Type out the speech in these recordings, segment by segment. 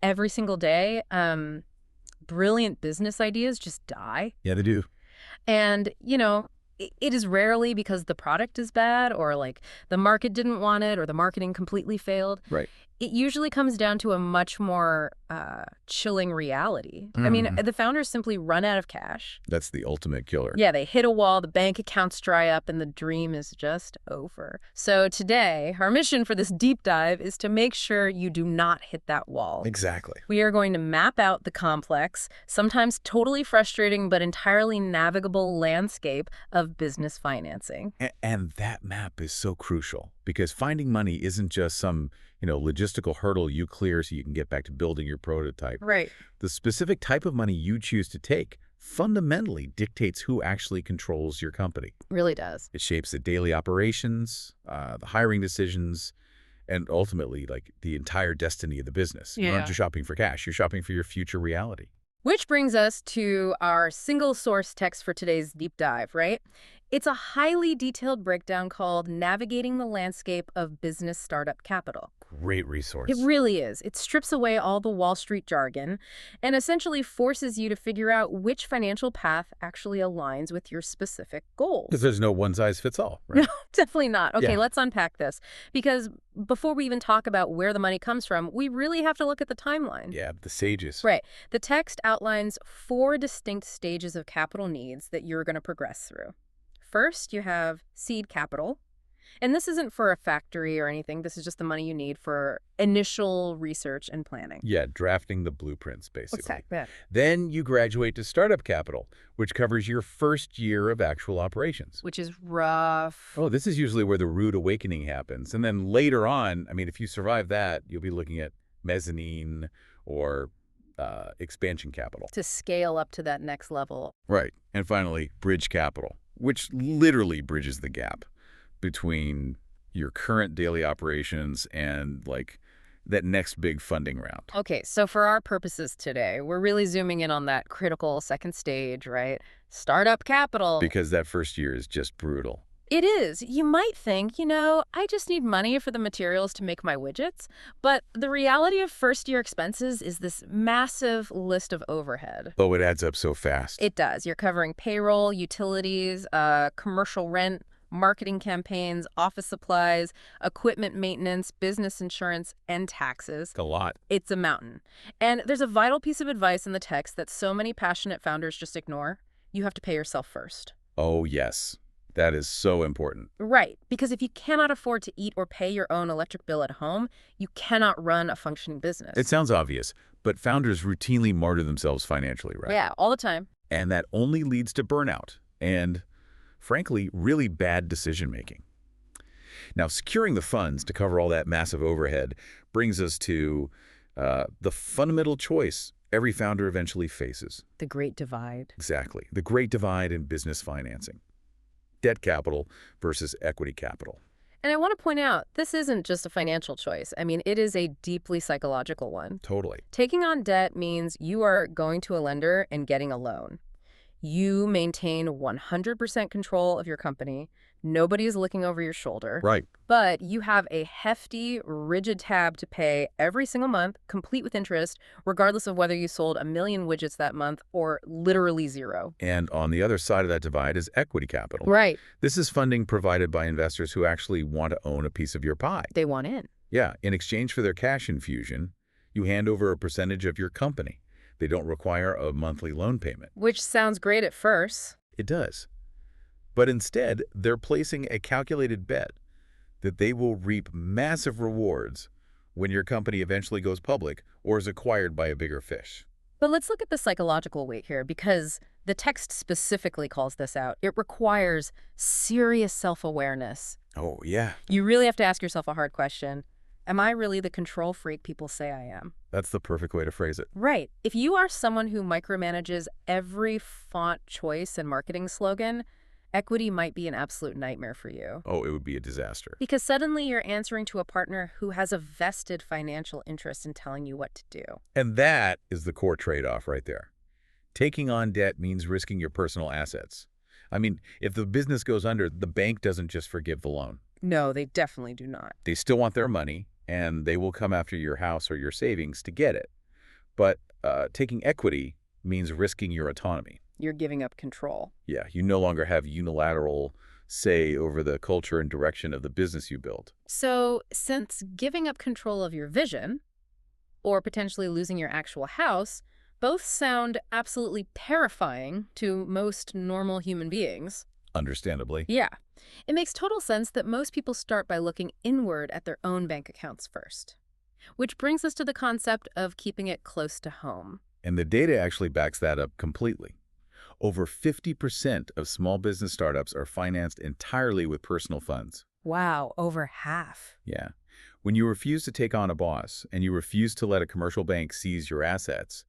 every single day, brilliant business ideas just die. Yeah, they do. And, it is rarely because the product is bad or like the market didn't want it or the marketing completely failed. Right. It usually comes down to a much more chilling reality. I mean, the founders simply run out of cash. That's the ultimate killer. Yeah, they hit a wall, the bank accounts dry up, and the dream is just over. So today, our mission for this deep dive is to make sure you do not hit that wall. Exactly. We are going to map out the complex, sometimes totally frustrating but entirely navigable landscape of business financing. And that map is so crucial because finding money isn't just some, logistical hurdle you clear so you can get back to building your prototype. Right. The specific type of money you choose to take fundamentally dictates who actually controls your company. Really does. It shapes the daily operations, the hiring decisions, and ultimately, like, the entire destiny of the business. You aren't just shopping for cash. You're shopping for your future reality. Which brings us to our single source text for today's deep dive, right? It's a highly detailed breakdown called Navigating the Landscape of Business Startup Capital. Great resource. It really is. It strips away all the Wall Street jargon and essentially forces you to figure out which financial path actually aligns with your specific goals. Because there's no one-size-fits-all, right? No, definitely not. Okay, Yeah. let's unpack this. Because before we even talk about where the money comes from, we really have to look at the timeline. Yeah, the sages. Right. The text outlines 4 distinct stages of capital needs that you're going to progress through. First, you have seed capital. And this isn't for a factory or anything. This is just the money you need for initial research and planning. Yeah, drafting the blueprints, basically. What's that? Yeah. Then you graduate to startup capital, which covers your first year of actual operations. Which is rough. Oh, this is usually where the rude awakening happens. And then later on, if you survive that, you'll be looking at mezzanine or expansion capital. To scale up to that next level. Right. And finally, bridge capital, which literally bridges the gap between your current daily operations and, like, that next big funding round. Okay, so for our purposes today, we're really zooming in on that critical second stage, right? Startup capital. Because that first year is just brutal. It is. You might think, I just need money for the materials to make my widgets. But the reality of first-year expenses is this massive list of overhead. Oh, it adds up so fast. It does. You're covering payroll, utilities, commercial rent, marketing campaigns, office supplies, equipment maintenance, business insurance, and taxes. It's a lot. It's a mountain. And there's a vital piece of advice in the text that so many passionate founders just ignore. You have to pay yourself first. Oh, yes. That is so important. Right. Because if you cannot afford to eat or pay your own electric bill at home, you cannot run a functioning business. It sounds obvious, but founders routinely martyr themselves financially, right? Yeah, all the time. And that only leads to burnout and, frankly, really bad decision-making. Now, securing the funds to cover all that massive overhead brings us to the fundamental choice every founder eventually faces. The Great Divide. Exactly. The great divide in business financing. Debt capital versus equity capital. And I want to point out, this isn't just a financial choice. It is a deeply psychological one. Totally. Taking on debt means you are going to a lender and getting a loan. You maintain 100% control of your company. Nobody is looking over your shoulder. Right. But you have a hefty, rigid tab to pay every single month, complete with interest, regardless of whether you sold 1 million widgets that month or literally 0. And on the other side of that divide is equity capital. Right. This is funding provided by investors who actually want to own a piece of your pie. They want in. Yeah. In exchange for their cash infusion, you hand over a percentage of your company. They don't require a monthly loan payment. Which sounds great at first. It does. But instead, they're placing a calculated bet that they will reap massive rewards when your company eventually goes public or is acquired by a bigger fish. But let's look at the psychological weight here, because the text specifically calls this out. It requires serious self-awareness. Oh, yeah. You really have to ask yourself a hard question. Am I really the control freak people say I am? That's the perfect way to phrase it. Right. If you are someone who micromanages every font choice and marketing slogan, equity might be an absolute nightmare for you. Oh, it would be a disaster. Because suddenly you're answering to a partner who has a vested financial interest in telling you what to do. And that is the core trade-off right there. Taking on debt means risking your personal assets. If the business goes under, the bank doesn't just forgive the loan. No, they definitely do not. They still want their money, and they will come after your house or your savings to get it. But taking equity means risking your autonomy. You're giving up control. Yeah, you no longer have unilateral say over the culture and direction of the business you build. So, since giving up control of your vision, or potentially losing your actual house, both sound absolutely terrifying to most normal human beings. Understandably. Yeah. It makes total sense that most people start by looking inward at their own bank accounts first. Which brings us to the concept of keeping it close to home. And the data actually backs that up completely. Over 50% of small business startups are financed entirely with personal funds. Wow, over half. Yeah. When you refuse to take on a boss and you refuse to let a commercial bank seize your assets,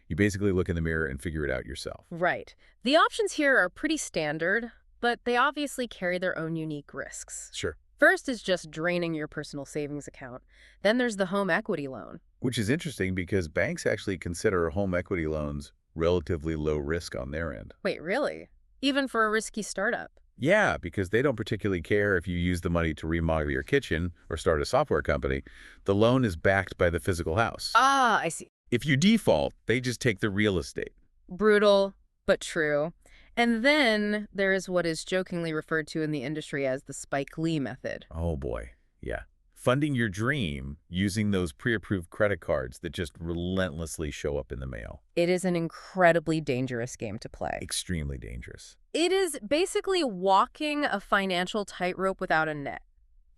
you basically look in the mirror and figure it out yourself. Right. The options here are pretty standard, but they obviously carry their own unique risks. Sure. First is just draining your personal savings account. Then there's the home equity loan. Which is interesting because banks actually consider home equity loans relatively low risk on their end. Wait, really? Even for a risky startup? Yeah, because they don't particularly care if you use the money to remodel your kitchen or start a software company. The loan is backed by the physical house. Ah, I see. If you default, they just take the real estate. Brutal, but true. And then there is what is jokingly referred to in the industry as the Spike Lee method. Oh boy, yeah. Funding your dream using those pre-approved credit cards that just relentlessly show up in the mail. It is an incredibly dangerous game to play. Extremely dangerous. It is basically walking a financial tightrope without a net.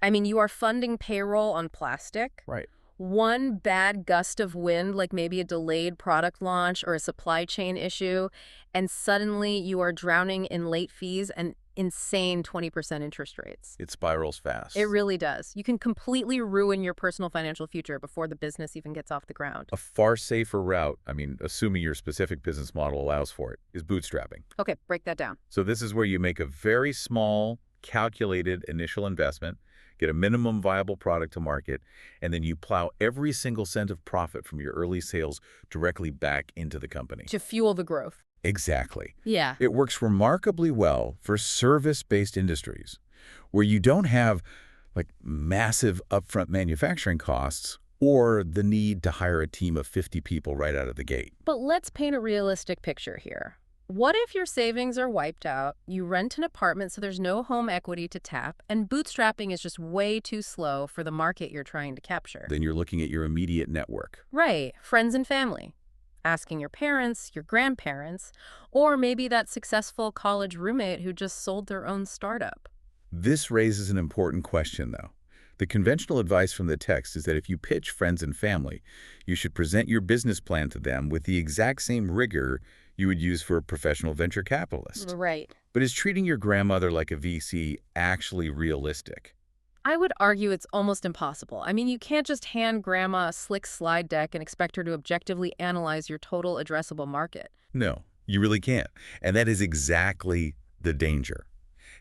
I mean, you are funding payroll on plastic. Right. One bad gust of wind, like maybe a delayed product launch or a supply chain issue, and suddenly you are drowning in late fees and insane 20% interest rates. It spirals fast. It really does. You can completely ruin your personal financial future before the business even gets off the ground. A far safer route, I mean, assuming your specific business model allows for it, is bootstrapping. Okay, break that down. So this is where you make a very small, calculated initial investment, get a minimum viable product to market, and then you plow every single cent of profit from your early sales directly back into the company. To fuel the growth. Exactly. Yeah. It works remarkably well for service-based industries where you don't have like massive upfront manufacturing costs or the need to hire a team of 50 people right out of the gate. But let's paint a realistic picture here. What if your savings are wiped out, you rent an apartment so there's no home equity to tap, and bootstrapping is just way too slow for the market you're trying to capture? Then you're looking at your immediate network. Right, friends and family. Asking your parents, your grandparents, or maybe that successful college roommate who just sold their own startup. This raises an important question, though. The conventional advice from the text is that if you pitch friends and family, you should present your business plan to them with the exact same rigor you would use for a professional venture capitalist. Right. But is treating your grandmother like a VC actually realistic? I would argue it's almost impossible. I mean, you can't just hand grandma a slick slide deck and expect her to objectively analyze your total addressable market. No, you really can't. And that is exactly the danger.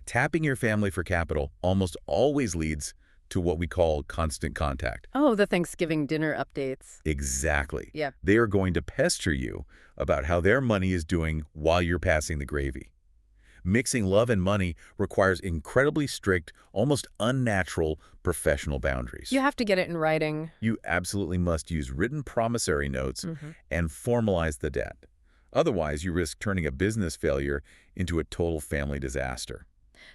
Tapping your family for capital almost always leads to what we call constant contact. Oh, the Thanksgiving dinner updates. Exactly. Yeah. They are going to pester you about how their money is doing while you're passing the gravy. Mixing love and money requires incredibly strict, almost unnatural professional boundaries. You have to get it in writing. You absolutely must use written promissory notes and formalize the debt. Otherwise, you risk turning a business failure into a total family disaster.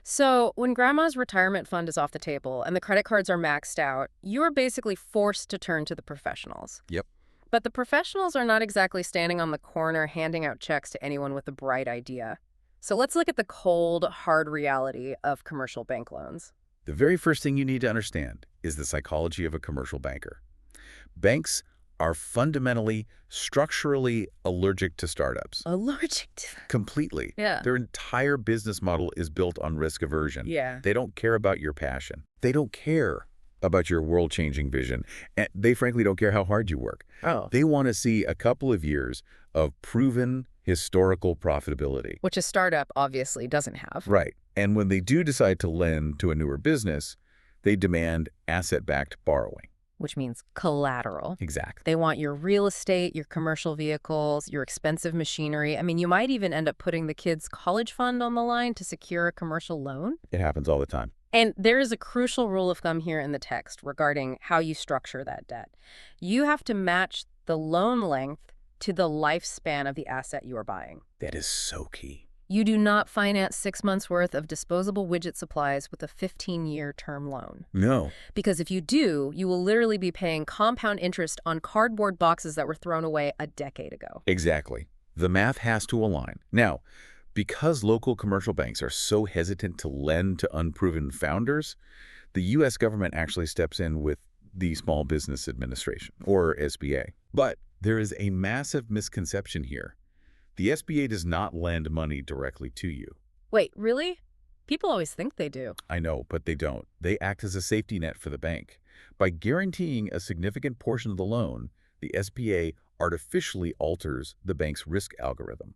So when grandma's retirement fund is off the table and the credit cards are maxed out, you're basically forced to turn to the professionals. Yep. But the professionals are not exactly standing on the corner handing out checks to anyone with a bright idea. So let's look at the cold, hard reality of commercial bank loans. The very first thing you need to understand is the psychology of a commercial banker. Banks are fundamentally, structurally allergic to startups. Allergic to... Completely. Yeah. Their entire business model is built on risk aversion. Yeah. They don't care about your passion. They don't care about your world-changing vision. And they frankly don't care how hard you work. Oh. They want to see a couple of years of proven historical profitability. Which a startup obviously doesn't have. Right. And when they do decide to lend to a newer business, they demand asset-backed borrowing. Which means collateral. Exactly. They want your real estate, your commercial vehicles, your expensive machinery. I mean, you might even end up putting the kid's college fund on the line to secure a commercial loan. It happens all the time. And there is a crucial rule of thumb here in the text regarding how you structure that debt. You have to match the loan length to the lifespan of the asset you are buying. That is so key. You do not finance 6 months' worth of disposable widget supplies with a 15-year term loan. No. Because if you do, you will literally be paying compound interest on cardboard boxes that were thrown away a decade ago. Exactly. The math has to align. Now, because local commercial banks are so hesitant to lend to unproven founders, the U.S. government actually steps in with the Small Business Administration, or SBA. But there is a massive misconception here. The SBA does not lend money directly to you. Wait, really? People always think they do. I know, but they don't. They act as a safety net for the bank. By guaranteeing a significant portion of the loan, the SBA artificially alters the bank's risk algorithm.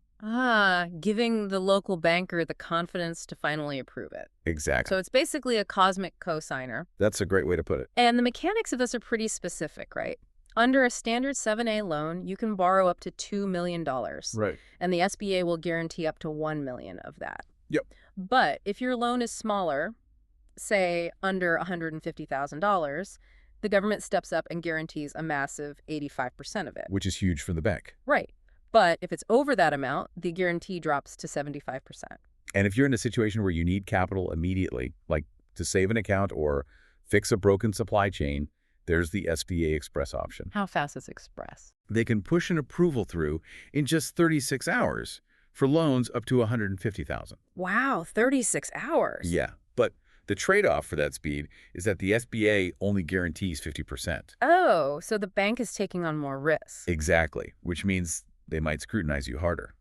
Giving the local banker the confidence to finally approve it. Exactly. So it's basically a cosmic cosigner. That's a great way to put it. And the mechanics of this are pretty specific, right? Under a standard 7A loan, you can borrow up to $2 million. Right. And the SBA will guarantee up to $1 million of that. Yep. But if your loan is smaller, say under $150,000, the government steps up and guarantees a massive 85% of it. Which is huge for the bank. Right. But if it's over that amount, the guarantee drops to 75%. And if you're in a situation where you need capital immediately, like to save an account or fix a broken supply chain, there's the SBA Express option. How fast is Express? They can push an approval through in just 36 hours for loans up to $150,000. Wow, 36 hours. Yeah, but the trade-off for that speed is that the SBA only guarantees 50%. Oh, so the bank is taking on more risk. Exactly, which means they might scrutinize you harder.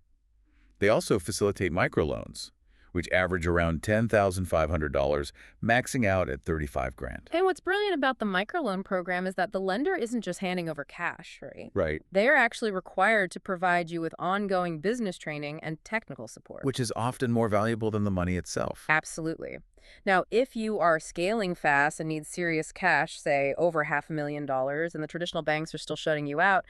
They also facilitate microloans, which average around $10,500, maxing out at $35,000. And what's brilliant about the microloan program is that the lender isn't just handing over cash, right? Right. They are actually required to provide you with ongoing business training and technical support. Which is often more valuable than the money itself. Absolutely. Now, if you are scaling fast and need serious cash, say over $500,000, and the traditional banks are still shutting you out,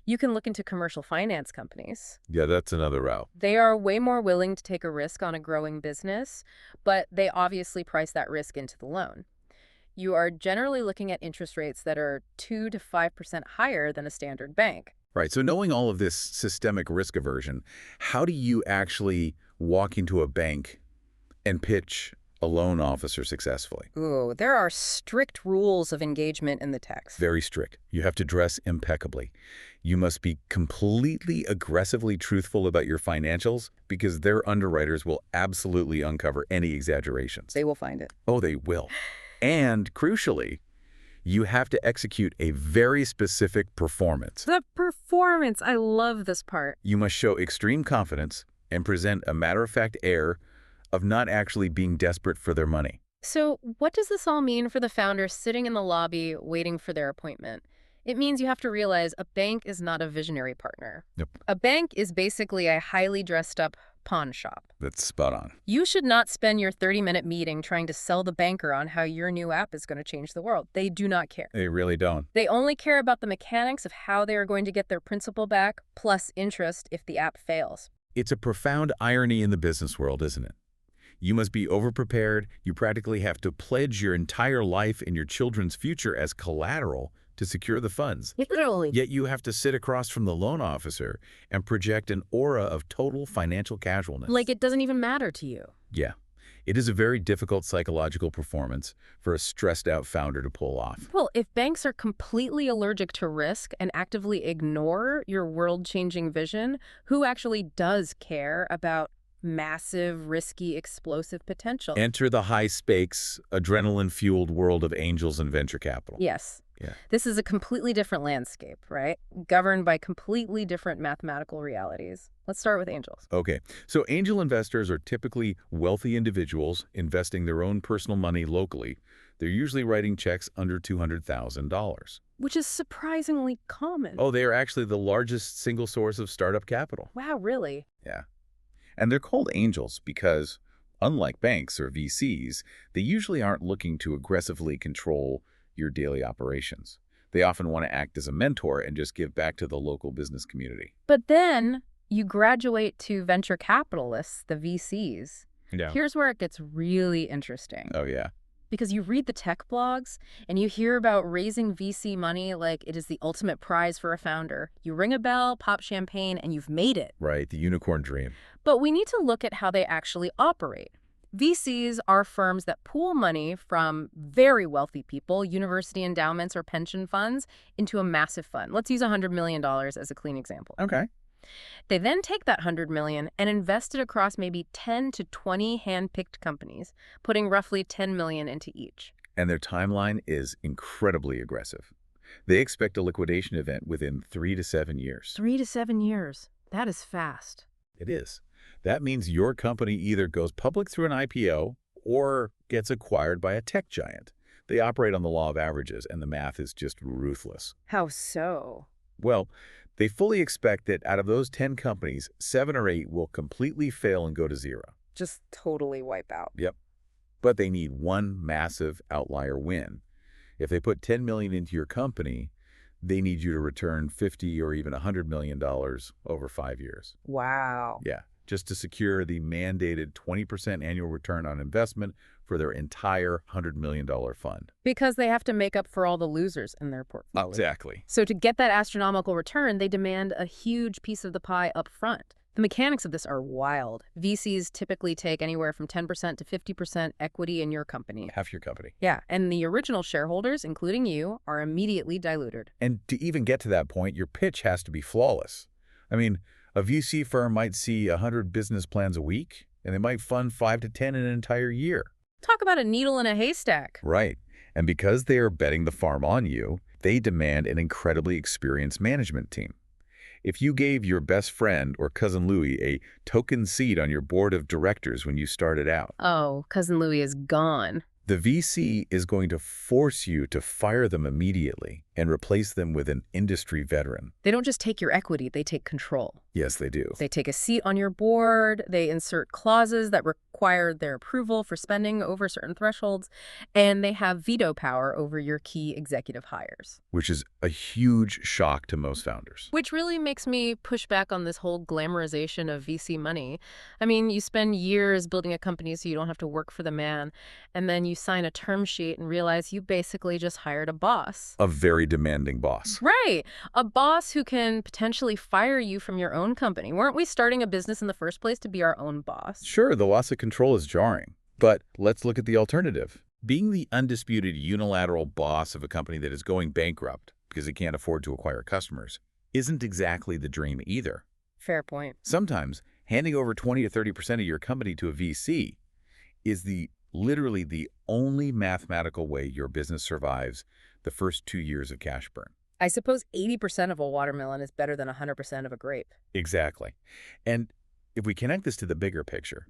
you can look into commercial finance companies. Yeah, that's another route. They are way more willing to take a risk on a growing business, but they obviously price that risk into the loan. You are generally looking at interest rates that are 2 to 5% higher than a standard bank. Right. So knowing all of this systemic risk aversion, how do you actually walk into a bank and pitch a loan officer successfully? Ooh, there are strict rules of engagement in the text. Very strict. You have to dress impeccably. You must be completely aggressively truthful about your financials because their underwriters will absolutely uncover any exaggerations. They will find it. Oh, they will. And crucially, you have to execute a very specific performance. The performance. I love this part. You must show extreme confidence and present a matter-of-fact air of not actually being desperate for their money. So what does this all mean for the founder sitting in the lobby waiting for their appointment? It means you have to realize a bank is not a visionary partner. Yep. A bank is basically a highly dressed up pawn shop. That's spot on. You should not spend your 30-minute meeting trying to sell the banker on how your new app is going to change the world. They do not care. They really don't. They only care about the mechanics of how they are going to get their principal back, plus interest if the app fails. It's a profound irony in the business world, isn't it? You must be overprepared. You practically have to pledge your entire life and your children's future as collateral to secure the funds. Literally. Yet you have to sit across from the loan officer and project an aura of total financial casualness. Like it doesn't even matter to you. Yeah. It is a very difficult psychological performance for a stressed-out founder to pull off. Well, if banks are completely allergic to risk and actively ignore your world-changing vision, who actually does care about massive, risky, explosive potential? Enter the high-stakes, adrenaline-fueled world of angels and venture capital. Yes. Yeah. This is a completely different landscape, right? Governed by completely different mathematical realities. Let's start with angels. Okay, so angel investors are typically wealthy individuals investing their own personal money locally. They're usually writing checks under $200,000. Which is surprisingly common. Oh, they are actually the largest single source of startup capital. Wow, really? Yeah. And they're called angels because, unlike banks or VCs, they usually aren't looking to aggressively control your daily operations. They often want to act as a mentor and just give back to the local business community. But then you graduate to venture capitalists, the VCs. Yeah. Here's where it gets really interesting. Oh, yeah. Because you read the tech blogs and you hear about raising VC money like it is the ultimate prize for a founder. You ring a bell, pop champagne, and you've made it. Right, the unicorn dream. But we need to look at how they actually operate. VCs are firms that pool money from very wealthy people, university endowments or pension funds, into a massive fund. Let's use $100 million as a clean example. Okay. They then take that $100 million and invest it across maybe 10 to 20 hand-picked companies, putting roughly $10 million into each. And their timeline is incredibly aggressive. They expect a liquidation event within 3 to 7 years. 3 to 7 years. That is fast. It is. That means your company either goes public through an IPO or gets acquired by a tech giant. They operate on the law of averages, and the math is just ruthless. How so? Well, they fully expect that out of those 10 companies, 7 or 8 will completely fail and go to zero. Just totally wipe out. Yep. But they need one massive outlier win. If they put $10 million into your company, they need you to return $50 or even $100 million over 5 years. Wow. Yeah, just to secure the mandated 20% annual return on investment for their entire $100 million fund. Because they have to make up for all the losers in their portfolio. Exactly. So to get that astronomical return, they demand a huge piece of the pie up front. The mechanics of this are wild. VCs typically take anywhere from 10% to 50% equity in your company. Half your company. Yeah, and the original shareholders, including you, are immediately diluted. And to even get to that point, your pitch has to be flawless. I mean, a VC firm might see 100 business plans a week, and they might fund 5 to 10 in an entire year. Talk about a needle in a haystack. Right. And because they are betting the farm on you, they demand an incredibly experienced management team. If you gave your best friend or Cousin Louie a token seat on your board of directors when you started out, Oh, Cousin Louie is gone. the VC is going to force you to fire them immediately and replace them with an industry veteran. They don't just take your equity, they take control. Yes, they do. They take a seat on your board, they insert clauses that require their approval for spending over certain thresholds, and they have veto power over your key executive hires. Which is a huge shock to most founders. Which really makes me push back on this whole glamorization of VC money. I mean, you spend years building a company so you don't have to work for the man, and then you sign a term sheet and realize you basically just hired a boss. A very demanding boss. Right. A boss who can potentially fire you from your own company. Weren't we starting a business in the first place to be our own boss? Sure, the loss of control is jarring. But let's look at the alternative. Being the undisputed unilateral boss of a company that is going bankrupt because it can't afford to acquire customers isn't exactly the dream either. Fair point. Sometimes handing over 20 to 30% of your company to a VC is literally the only mathematical way your business survives the first 2 years of cash burn. I suppose 80% of a watermelon is better than 100% of a grape. Exactly. And if we connect this to the bigger picture,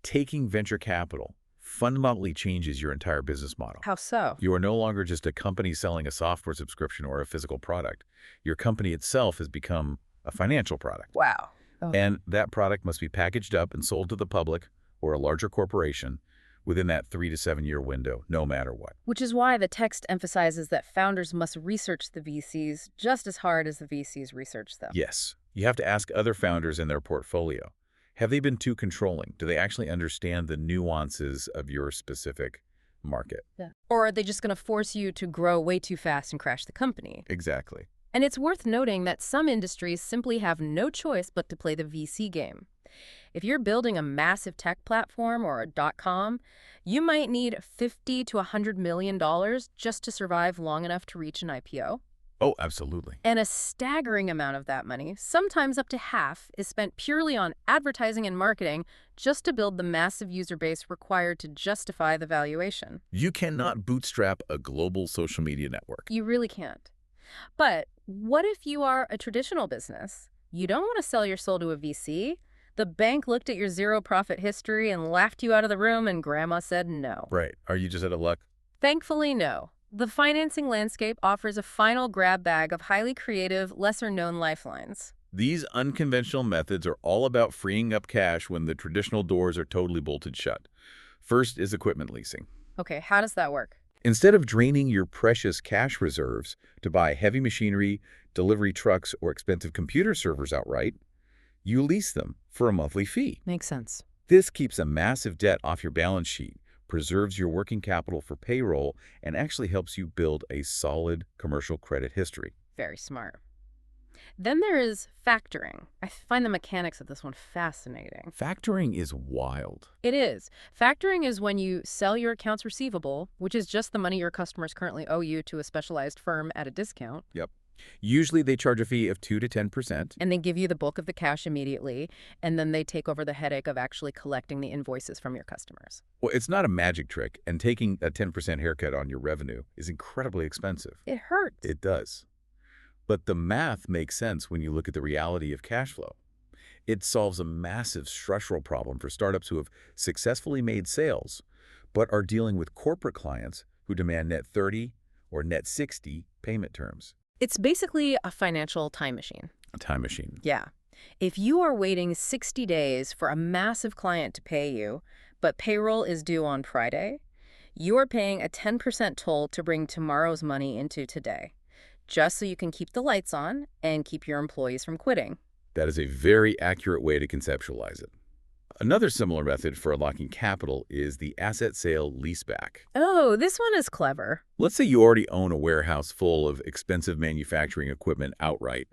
taking venture capital fundamentally changes your entire business model. How so? You are no longer just a company selling a software subscription or a physical product. Your company itself has become a financial product. Wow. Oh. And that product must be packaged up and sold to the public or a larger corporation within that 3 to 7 year window, no matter what. Which is why the text emphasizes that founders must research the VCs just as hard as the VCs research them. Yes. You have to ask other founders in their portfolio. Have they been too controlling? Do they actually understand the nuances of your specific market? Yeah. Or are they just going to force you to grow way too fast and crash the company? Exactly. And it's worth noting that some industries simply have no choice but to play the VC game. If you're building a massive tech platform or a .com, you might need $50 to $100 million just to survive long enough to reach an IPO. Oh, absolutely. And a staggering amount of that money, sometimes up to half, is spent purely on advertising and marketing just to build the massive user base required to justify the valuation. You cannot bootstrap a global social media network. You really can't. But what if you are a traditional business? You don't want to sell your soul to a VC. The bank looked at your zero profit history and laughed you out of the room, and grandma said no. Right. Are you just out of luck? Thankfully, no. The financing landscape offers a final grab bag of highly creative, lesser-known lifelines. These unconventional methods are all about freeing up cash when the traditional doors are totally bolted shut. First is equipment leasing. Okay, how does that work? Instead of draining your precious cash reserves to buy heavy machinery, delivery trucks, or expensive computer servers outright, you lease them for a monthly fee. Makes sense. This keeps a massive debt off your balance sheet, preserves your working capital for payroll, and actually helps you build a solid commercial credit history. Very smart. Then there is factoring. I find the mechanics of this one fascinating. Factoring is wild. It is. Factoring is when you sell your accounts receivable, which is just the money your customers currently owe you to a specialized firm at a discount, Yep. Usually they charge a fee of 2 to 10%. and they give you the bulk of the cash immediately, and then they take over the headache of actually collecting the invoices from your customers. Well, it's not a magic trick, and taking a 10% haircut on your revenue is incredibly expensive. It hurts. It does. But the math makes sense when you look at the reality of cash flow. It solves a massive structural problem for startups who have successfully made sales, but are dealing with corporate clients who demand net 30 or net 60 payment terms. It's basically a financial time machine. A time machine. Yeah. If you are waiting 60 days for a massive client to pay you, but payroll is due on Friday, you are paying a 10% toll to bring tomorrow's money into today, just so you can keep the lights on and keep your employees from quitting. That is a very accurate way to conceptualize it. Another similar method for unlocking capital is the asset sale leaseback. Oh, this one is clever. Let's say you already own a warehouse full of expensive manufacturing equipment outright,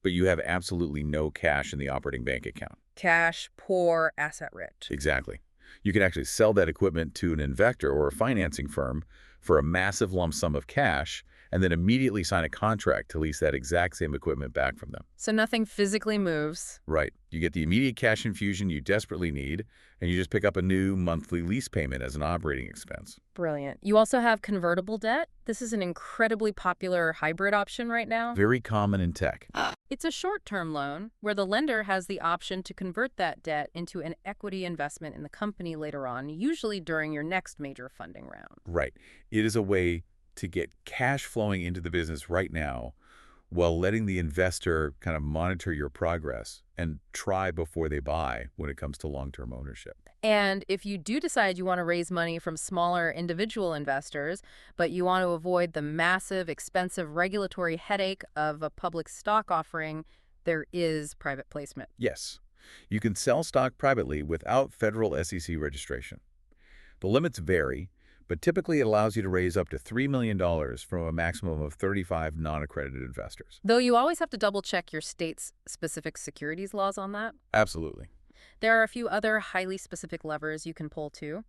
but you have absolutely no cash in the operating bank account. Cash, poor, asset rich. Exactly. You can actually sell that equipment to an investor or a financing firm for a massive lump sum of cash, and then immediately sign a contract to lease that exact same equipment back from them. So nothing physically moves. Right. You get the immediate cash infusion you desperately need, and you just pick up a new monthly lease payment as an operating expense. Brilliant. You also have convertible debt. This is an incredibly popular hybrid option right now. Very common in tech. It's a short-term loan where the lender has the option to convert that debt into an equity investment in the company later on, usually during your next major funding round. Right. It is a way to get cash flowing into the business right now while letting the investor kind of monitor your progress and try before they buy when it comes to long-term ownership. And if you do decide you want to raise money from smaller individual investors, but you want to avoid the massive, expensive regulatory headache of a public stock offering, there is private placement. Yes, you can sell stock privately without federal SEC registration. The limits vary, but typically it allows you to raise up to $3 million from a maximum of 35 non-accredited investors. Though you always have to double-check your state's specific securities laws on that. Absolutely. There are a few other highly specific levers you can pull too.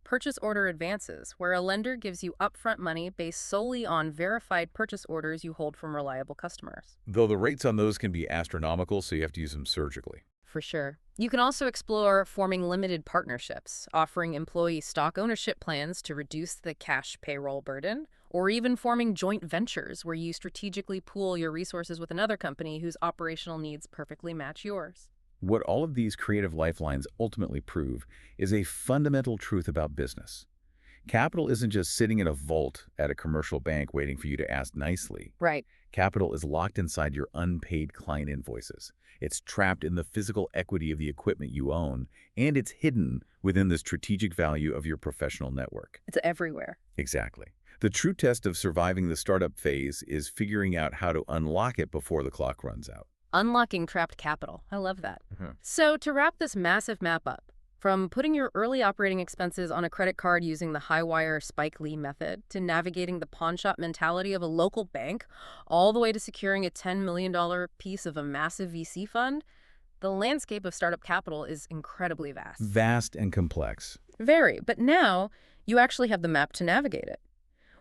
Purchase order advances, where a lender gives you upfront money based solely on verified purchase orders you hold from reliable customers. Though the rates on those can be astronomical, so you have to use them surgically. For sure. You can also explore forming limited partnerships, offering employee stock ownership plans to reduce the cash payroll burden, or even forming joint ventures where you strategically pool your resources with another company whose operational needs perfectly match yours. What all of these creative lifelines ultimately prove is a fundamental truth about business. Capital isn't just sitting in a vault at a commercial bank waiting for you to ask nicely. Right. Capital is locked inside your unpaid client invoices. It's trapped in the physical equity of the equipment you own, and it's hidden within the strategic value of your professional network. It's everywhere. Exactly. The true test of surviving the startup phase is figuring out how to unlock it before the clock runs out. Unlocking trapped capital. I love that. So to wrap this massive map up, from putting your early operating expenses on a credit card using the high-wire Spike Lee method to navigating the pawn-shop mentality of a local bank, all the way to securing a $10 million piece of a massive VC fund, the landscape of startup capital is incredibly vast. Vast and complex. Very, but now you actually have the map to navigate it.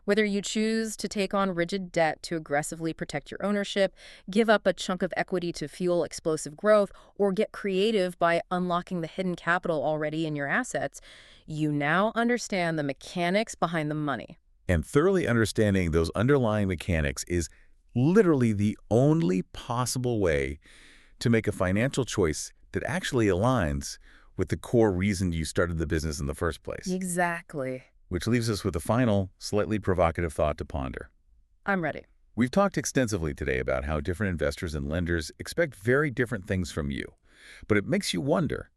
Whether you choose to take on rigid debt to aggressively protect your ownership, give up a chunk of equity to fuel explosive growth, or get creative by unlocking the hidden capital already in your assets, you now understand the mechanics behind the money. And thoroughly understanding those underlying mechanics is literally the only possible way to make a financial choice that actually aligns with the core reason you started the business in the first place. Exactly. Which leaves us with a final, slightly provocative thought to ponder. I'm ready. We've talked extensively today about how different investors and lenders expect very different things from you. But it makes you wonder,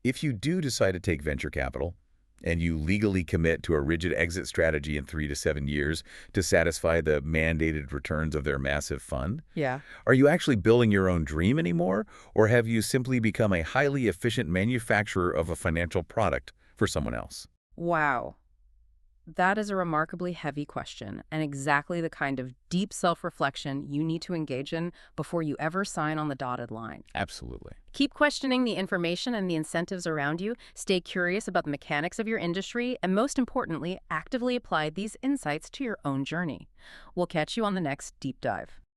if you do decide to take venture capital, and you legally commit to a rigid exit strategy in 3 to 7 years to satisfy the mandated returns of their massive fund, Yeah. are you actually building your own dream anymore, or have you simply become a highly efficient manufacturer of a financial product for someone else? Wow. That is a remarkably heavy question, and exactly the kind of deep self-reflection you need to engage in before you ever sign on the dotted line. Absolutely. Keep questioning the information and the incentives around you, stay curious about the mechanics of your industry, and most importantly, actively apply these insights to your own journey. We'll catch you on the next deep dive.